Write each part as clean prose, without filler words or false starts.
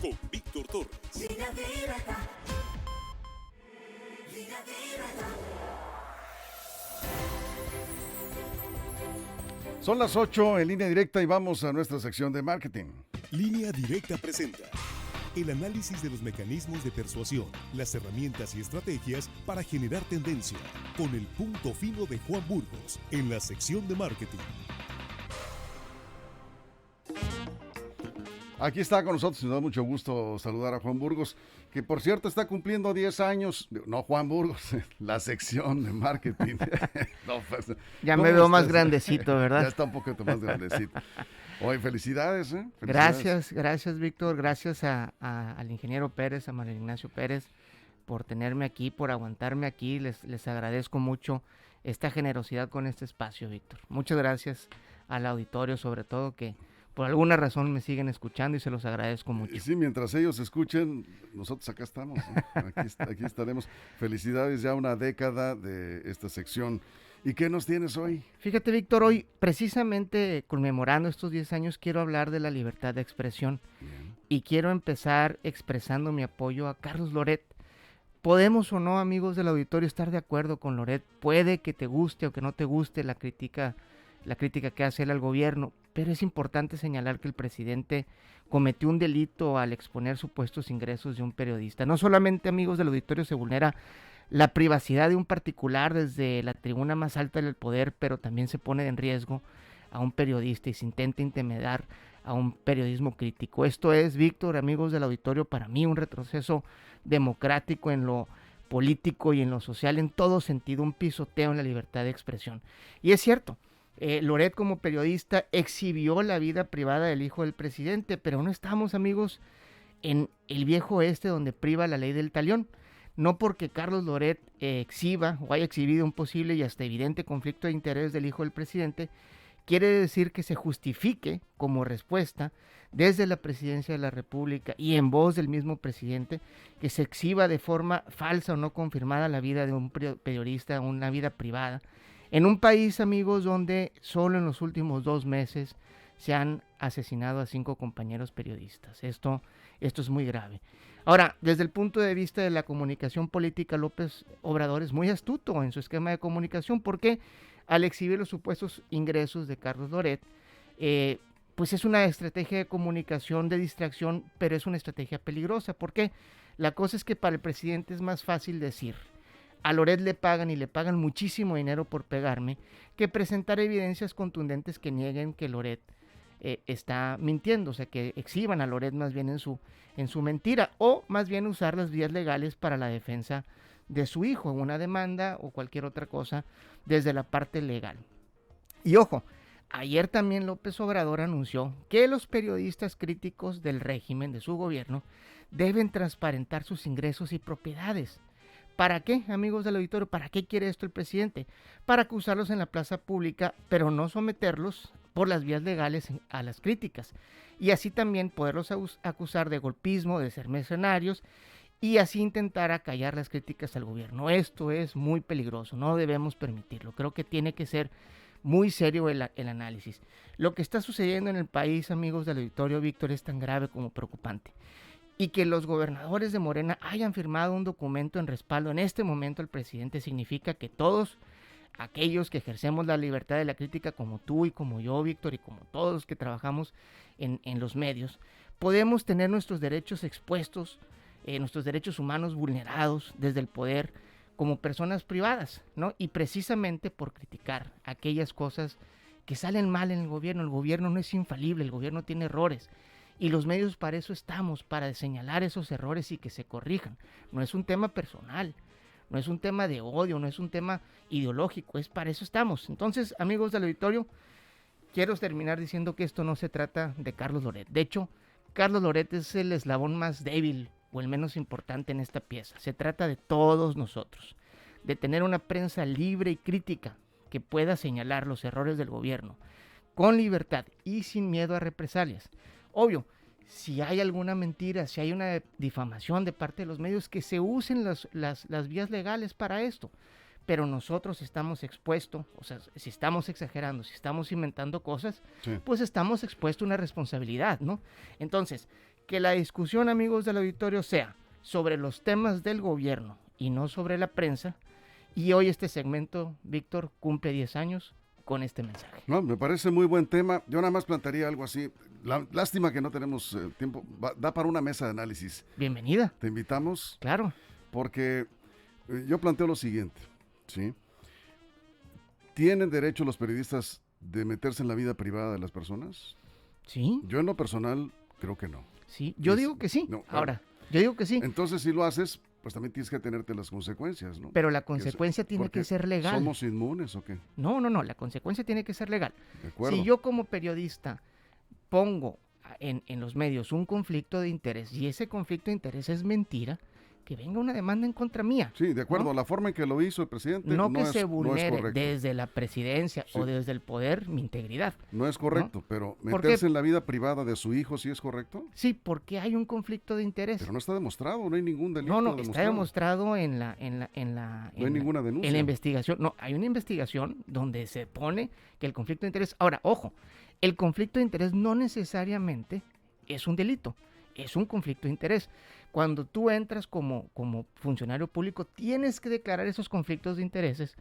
con Víctor Torres. Línea directa. Línea directa. Son las 8 en línea directa y vamos a nuestra sección de marketing. Línea Directa presenta el análisis de los mecanismos de persuasión, las herramientas y estrategias para generar tendencia, con el punto fino de Juan Burgos en la sección de marketing. Aquí está con nosotros y nos da mucho gusto saludar a Juan Burgos, que por cierto está cumpliendo 10 años, no Juan Burgos, la sección de marketing. No, pues, ya me veo más grandecito, ¿verdad? Ya está un poquito más grandecito. Oye, felicidades, ¿eh? Gracias Víctor, gracias al ingeniero Pérez, a Manuel Ignacio Pérez, por tenerme aquí, por aguantarme aquí, les agradezco mucho esta generosidad con este espacio, Víctor. Muchas gracias al auditorio, sobre todo, que por alguna razón me siguen escuchando y se los agradezco mucho. Y sí, mientras ellos escuchen, nosotros acá estamos, ¿eh? Aquí estaremos. Felicidades, ya una década de esta sección. ¿Y qué nos tienes hoy? Fíjate, Víctor, hoy precisamente conmemorando estos 10 años quiero hablar de la libertad de expresión. Bien. Y quiero empezar expresando mi apoyo a Carlos Loret. Podemos o no, amigos del auditorio, estar de acuerdo con Loret. Puede que te guste o que no te guste la crítica que hace él al gobierno, pero es importante señalar que el presidente cometió un delito al exponer supuestos ingresos de un periodista. No solamente, amigos del auditorio, se vulnera la privacidad de un particular desde la tribuna más alta del poder, pero también se pone en riesgo a un periodista y se intenta intimidar a un periodismo crítico. Esto es, Víctor, amigos del auditorio, para mí un retroceso democrático en lo político y en lo social, en todo sentido, un pisoteo en la libertad de expresión. Y es cierto, Loret como periodista exhibió la vida privada del hijo del presidente, pero no estamos, amigos, en el viejo oeste donde priva la ley del talión. No porque Carlos Loret exhiba o haya exhibido un posible y hasta evidente conflicto de interés del hijo del presidente, quiere decir que se justifique como respuesta desde la presidencia de la República y en voz del mismo presidente que se exhiba de forma falsa o no confirmada la vida de un periodista, una vida privada. En un país, amigos, donde solo en los últimos 2 meses se han asesinado a 5 compañeros periodistas. Esto es muy grave. Ahora, desde el punto de vista de la comunicación política, López Obrador es muy astuto en su esquema de comunicación, porque al exhibir los supuestos ingresos de Carlos Loret, pues es una estrategia de comunicación de distracción, pero es una estrategia peligrosa. ¿Por qué? La cosa es que para el presidente es más fácil decir: a Loret le pagan y le pagan muchísimo dinero por pegarme, que presentar evidencias contundentes que nieguen que Loret está mintiendo, o sea, que exhiban a Loret más bien en su mentira, o más bien usar las vías legales para la defensa de su hijo, una demanda o cualquier otra cosa desde la parte legal. Y ojo, ayer también López Obrador anunció que los periodistas críticos del régimen, de su gobierno, deben transparentar sus ingresos y propiedades. ¿Para qué, amigos del auditorio? ¿Para qué quiere esto el presidente? Para acusarlos en la plaza pública, pero no someterlos por las vías legales a las críticas. Y así también poderlos acusar de golpismo, de ser mercenarios, y así intentar acallar las críticas al gobierno. Esto es muy peligroso, no debemos permitirlo. Creo que tiene que ser muy serio el análisis. Lo que está sucediendo en el país, amigos del auditorio, Víctor, es tan grave como preocupante. Y que los gobernadores de Morena hayan firmado un documento en respaldo en este momento al presidente significa que todos aquellos que ejercemos la libertad de la crítica, como tú y como yo, Víctor, y como todos los que trabajamos en los medios, podemos tener nuestros derechos expuestos, nuestros derechos humanos vulnerados desde el poder como personas privadas, ¿no? Y precisamente por criticar aquellas cosas que salen mal en el gobierno no es infalible, el gobierno tiene errores. Y los medios para eso estamos, para señalar esos errores y que se corrijan. No es un tema personal, no es un tema de odio, no es un tema ideológico, es para eso estamos. Entonces, amigos del auditorio, quiero terminar diciendo que esto no se trata de Carlos Loret. De hecho, Carlos Loret es el eslabón más débil o el menos importante en esta pieza. Se trata de todos nosotros, de tener una prensa libre y crítica que pueda señalar los errores del gobierno con libertad y sin miedo a represalias. Obvio, si hay alguna mentira, si hay una difamación de parte de los medios, que se usen las vías legales para esto. Pero nosotros estamos expuestos, o sea, si estamos exagerando, si estamos inventando cosas, sí, pues estamos expuestos a una responsabilidad, ¿no? Entonces, que la discusión, amigos del auditorio, sea sobre los temas del gobierno y no sobre la prensa. Y hoy este segmento, Víctor, cumple 10 años con este mensaje. No, me parece muy buen tema. Yo nada más plantearía algo así. Lástima que no tenemos tiempo. Da para una mesa de análisis. Bienvenida. Te invitamos Claro. porque yo planteo lo siguiente, ¿sí? ¿Tienen derecho los periodistas de meterse en la vida privada de las personas? Sí, Yo en lo personal creo que no. sí. Yo digo que sí. No, claro. Ahora, yo digo que sí. Entonces, si lo haces, pues también tienes que tenerte las consecuencias, ¿no? Pero la consecuencia tiene Porque que ser legal. ¿Somos inmunes o qué? No, la consecuencia tiene que ser legal. De acuerdo. Si yo como periodista pongo en los medios un conflicto de interés y ese conflicto de interés es mentira, que venga una demanda en contra mía. Sí, de acuerdo. ¿no? La forma en que lo hizo el presidente No que es, se vulnere no es correcto. desde la presidencia Sí. o desde el poder mi integridad. No es correcto, pero ¿Por qué? meterse en la vida privada de su hijo sí es correcto. Sí, porque hay un conflicto de interés. Pero no está demostrado, no hay ningún delito No, demostrado. está demostrado No hay ninguna denuncia. en la investigación. No, hay una investigación donde se pone que el conflicto de interés. Ahora, ojo, el conflicto de interés no necesariamente es un delito, es un conflicto de interés. Cuando tú entras como funcionario público, tienes que declarar esos conflictos de intereses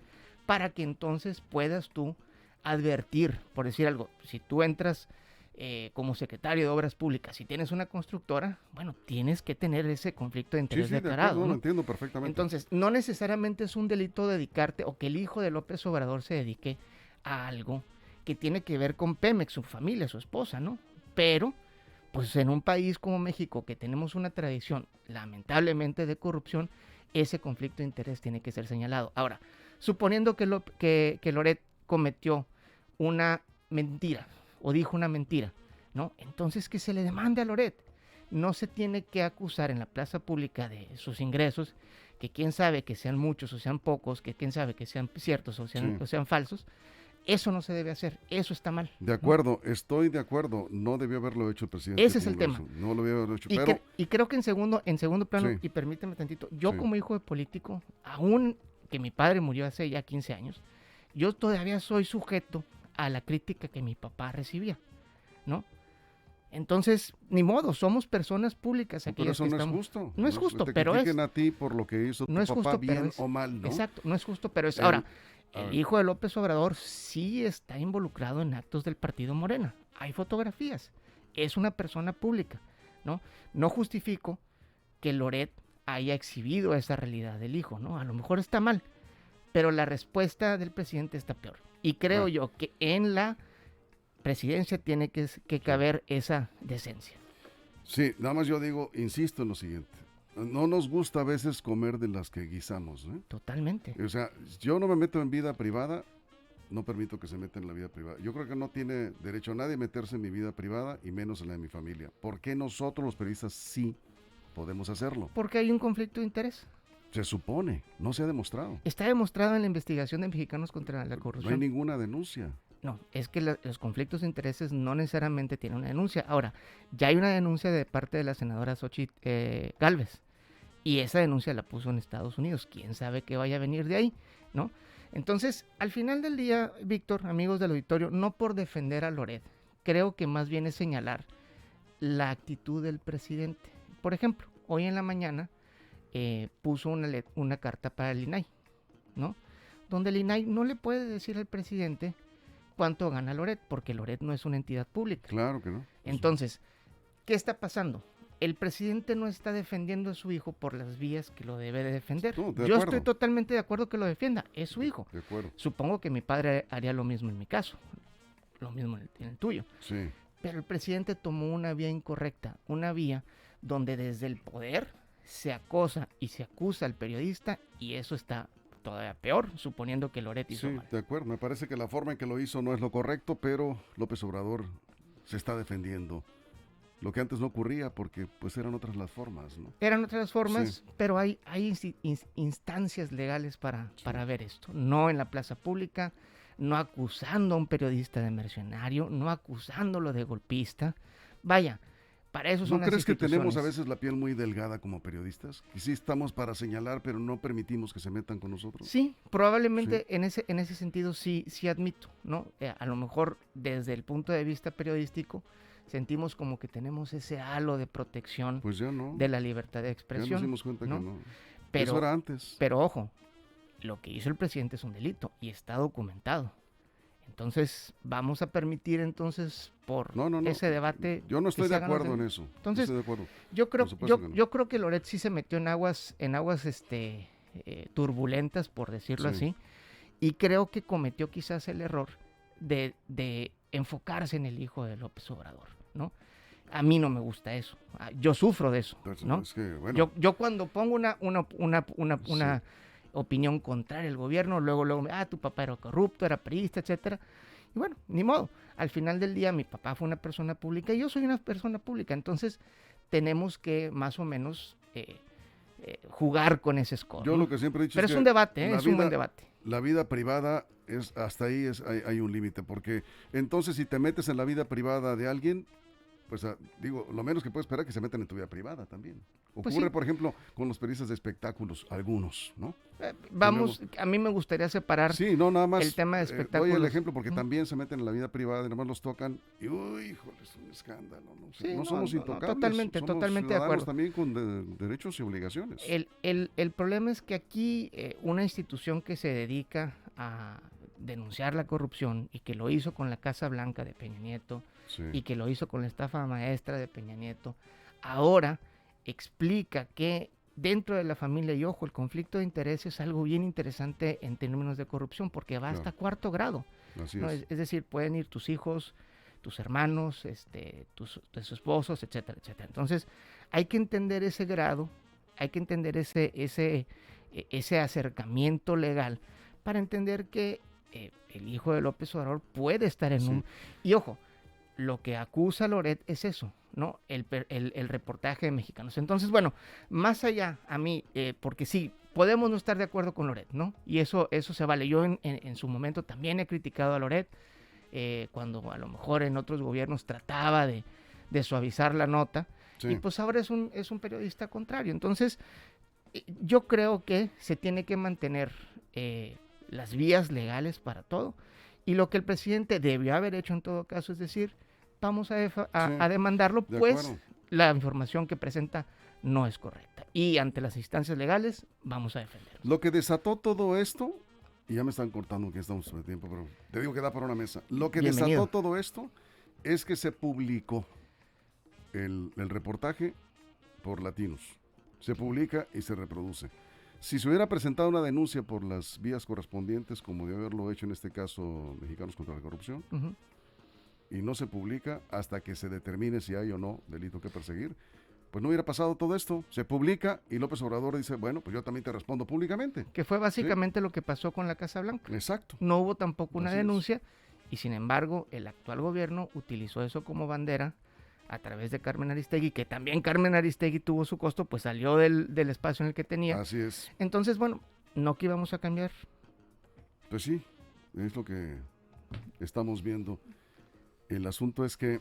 para que entonces puedas tú advertir, por decir algo, si tú entras como secretario de Obras Públicas y tienes una constructora, bueno, tienes que tener ese conflicto de Sí, interés sí, de declarado. acuerdo, ¿no? lo entiendo perfectamente. Entonces, no necesariamente es un delito dedicarte o que el hijo de López Obrador se dedique a algo que tiene que ver con Pemex, su familia, su esposa, ¿no? Pero, pues en un país como México, que tenemos una tradición lamentablemente de corrupción, ese conflicto de interés tiene que ser señalado. Ahora, suponiendo que Loret cometió una mentira o dijo una mentira, ¿no? Entonces que se le demande a Loret. No se tiene que acusar en la plaza pública de sus ingresos, que quién sabe que sean muchos o sean pocos, que quién sabe que sean ciertos o sean falsos. Eso no se debe hacer, eso está mal. De acuerdo, estoy de acuerdo. No debió haberlo hecho el presidente. Ese es el tema. No lo debió haberlo hecho, Y, pero y creo que en segundo plano, Sí. y permíteme tantito, yo Sí. como hijo de político, aún que mi padre murió hace ya 15 años, yo todavía soy sujeto a la crítica que mi papá recibía, ¿no? Entonces, ni modo, somos personas públicas pero aquellas eso que no es estamos. justo. No es justo, te pero es. critiquen a ti por lo que hizo No tu es papá, justo, pero bien es. o mal, ¿no? Exacto, no es justo, pero es. El- Ahora, a el ver. hijo de López Obrador sí está involucrado en actos del partido Morena. Hay fotografías. Es una persona pública, ¿no? No justifico que Loret haya exhibido esa realidad del hijo, ¿no? A lo mejor está mal, pero la respuesta del presidente está peor. Y creo yo que en la presidencia tiene que caber esa decencia. Sí, nada más yo digo, insisto en lo siguiente. No nos gusta a veces comer de las que guisamos, ¿eh? Totalmente. O sea, yo no me meto en vida privada, no permito que se meta en la vida privada. Yo creo que no tiene derecho nadie a meterse en mi vida privada y menos en la de mi familia. ¿Por qué nosotros los periodistas sí podemos hacerlo? Porque hay un conflicto de interés. Se supone, no se ha demostrado. Está demostrado en la investigación de Mexicanos contra la No Corrupción. hay ninguna denuncia. No, es que los conflictos de intereses no necesariamente tienen una denuncia. Ahora, ya hay una denuncia de parte de la senadora Xochitl Gálvez, y esa denuncia la puso en Estados Unidos. ¿Quién sabe qué vaya a venir de ahí? ¿No? Entonces, al final del día, Víctor, amigos del auditorio, no por defender a Loret, creo que más bien es señalar la actitud del presidente. Por ejemplo, hoy en la mañana puso una carta para el INAI, ¿no? Donde el INAI no le puede decir al presidente cuánto gana Loret, porque Loret no es una entidad pública. Claro que no. Entonces, ¿qué está pasando? El presidente no está defendiendo a su hijo por las vías que lo debe de defender. No, de Yo acuerdo. estoy totalmente de acuerdo que lo defienda, es su hijo. De acuerdo. Supongo que mi padre haría lo mismo en mi caso, lo mismo en el tuyo. Sí. Pero el presidente tomó una vía incorrecta, una vía donde desde el poder se acosa y se acusa al periodista, y eso está todavía peor, suponiendo que Loret hizo Sí, mal. de acuerdo. Me parece que la forma en que lo hizo no es lo correcto, pero López Obrador se está defendiendo. Lo que antes no ocurría porque pues eran otras las formas, ¿no? Eran otras formas, Sí. pero hay instancias legales para ver esto. No en la plaza pública, no acusando a un periodista de mercenario, no acusándolo de golpista. Vaya, para eso son ¿No las crees que tenemos a instituciones. veces la piel muy delgada como periodistas? Que sí estamos para señalar, pero no permitimos que se metan con nosotros. Sí, probablemente en ese sentido sí admito, ¿no? A lo mejor desde el punto de vista periodístico sentimos como que tenemos ese halo de protección Pues ya no. de la libertad de Ya expresión. nos dimos cuenta ¿no? que no. Pero, Eso era antes. pero ojo, lo que hizo el presidente es un delito y está documentado. Entonces, vamos a permitir entonces por No. ese debate. Yo no que estoy se de hagan los acuerdo en delitos. eso. No Entonces, estoy de acuerdo. Yo creo, Por supuesto que no. yo creo que Loret sí se metió en aguas turbulentas, por decirlo Sí. así, y creo que cometió quizás el error de enfocarse en el hijo de López Obrador, ¿no? A mí no me gusta eso. Yo sufro de eso, Entonces, ¿no? es que, bueno, Yo cuando pongo una opinión contraria al gobierno, luego, tu papá era corrupto, era priista, etcétera. Y bueno, ni modo. Al final del día, mi papá fue una persona pública y yo soy una persona pública. Entonces, tenemos que más o menos jugar con ese score. yo ¿no? lo que siempre he dicho Pero es es que un debate, la es un buen vida- debate. la vida privada es hasta ahí hay un límite, porque entonces si te metes en la vida privada de alguien, pues digo, lo menos que puedes esperar es que se metan en tu vida privada también. Pues Ocurre, sí. por ejemplo, con los periodistas de espectáculos, algunos, ¿no? Vamos, a mí me gustaría separar Sí, no, nada más. el tema de doy espectáculos. el ejemplo porque Ujú. también se meten en la vida privada y nada más los tocan y, uy, híjole, es un escándalo. No, Sí, no no, somos no, intocables. totalmente, somos totalmente de ciudadanos acuerdo. también con derechos y obligaciones. El problema es que aquí una institución que se dedica a denunciar la corrupción y que lo hizo con la Casa Blanca de Peña Nieto Sí. y que lo hizo con la estafa maestra de Peña Nieto, ahora explica que dentro de la familia, y ojo, el conflicto de intereses es algo bien interesante en términos de corrupción porque va hasta Claro. cuarto grado. Así ¿no? es. Es decir, pueden ir tus hijos, tus hermanos, tus esposos, etcétera, etcétera. Entonces, hay que entender ese grado, hay que entender ese acercamiento legal para entender que el hijo de López Obrador puede estar en Sí. un... Y ojo, lo que acusa Loret es eso, ¿no? El reportaje de Mexicanos. Entonces, bueno, más allá a mí, porque sí, podemos no estar de acuerdo con Loret, ¿no? Y eso se vale. Yo en su momento también he criticado a Loret, cuando a lo mejor en otros gobiernos trataba de suavizar la nota, Sí. y pues ahora es un periodista contrario. Entonces, yo creo que se tiene que mantener las vías legales para todo, y lo que el presidente debió haber hecho en todo caso es decir, vamos a demandarlo, de pues acuerdo. la información que presenta no es correcta, y ante las instancias legales vamos a defenderlo. Lo que desató todo esto, y ya me están cortando que estamos sobre tiempo, pero te digo que da para una mesa. Lo que Bienvenido. desató todo esto es que se publicó el reportaje por Latinos. Se publica y se reproduce. Si se hubiera presentado una denuncia por las vías correspondientes, como de haberlo hecho en este caso Mexicanos contra la Corrupción, Ujú. y no se publica hasta que se determine si hay o no delito que perseguir, pues no hubiera pasado todo esto. Se publica y López Obrador dice, bueno, pues yo también te respondo públicamente. Que fue básicamente lo que pasó con la Casa Blanca. Exacto. No hubo tampoco una Así es. denuncia, y sin embargo el actual gobierno utilizó eso como bandera a través de Carmen Aristegui, que también Carmen Aristegui tuvo su costo, pues salió del espacio en el que tenía. Así es. Entonces, bueno, no que íbamos a cambiar. Pues sí, es lo que estamos viendo. El asunto es que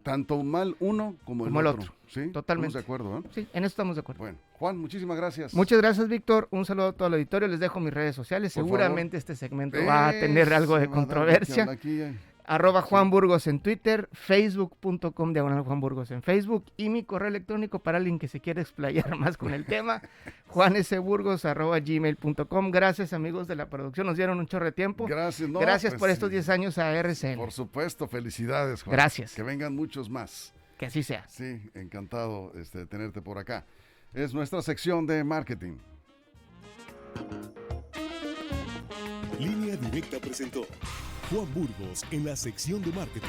tanto mal uno como el otro. ¿Sí? Totalmente. Estamos de acuerdo, ¿eh? Sí, en eso estamos de acuerdo. Bueno, Juan, muchísimas gracias. Muchas gracias, Víctor. Un saludo a todo el auditorio. Les dejo mis redes sociales. Por Seguramente este segmento va a tener algo de Se va a dar controversia. que hablar aquí, @Juan Burgos en Twitter, facebook.com/Juan Burgos en Facebook, y mi correo electrónico para alguien que se quiera explayar más con el tema, juanesburgos@gmail.com. Gracias, amigos de la producción, nos dieron un chorro de tiempo. Gracias, no, Gracias pues, por estos 10 años a RCN. Por supuesto, felicidades, Juan. Gracias. Que vengan muchos más. Que así sea. Sí, encantado de tenerte por acá. Es nuestra sección de marketing. Línea Directa presentó Juan Burgos en la sección de marketing.